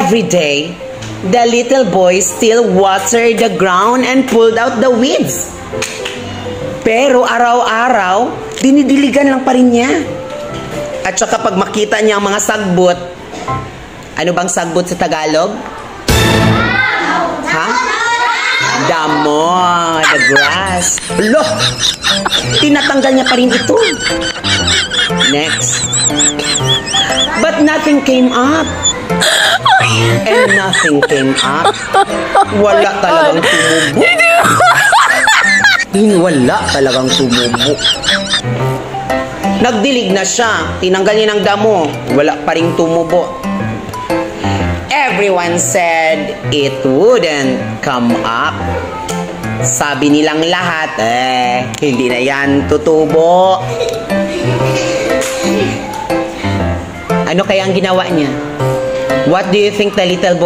Every day, the little boy still watered the ground and pulled out the weeds. Pero araw-araw, dinidiligan lang pa rin niya. At saka pag makita niya ang mga sagbot, ano bang sagbot sa Tagalog? Ha? Damo, the grass. Loh, tinatanggal niya pa rin ito. Next. But nothing came up. And nothing came up. Wala talagang tumubo. Wala talagang tumubo. Nagdilig na siya. Tinanggal niya ng damo. Wala pa rin tumubo. Everyone said it wouldn't come up. Sabi nilang lahat, hindi na yan tutubo. Ano kaya ang ginawa niya? What do you think the little boy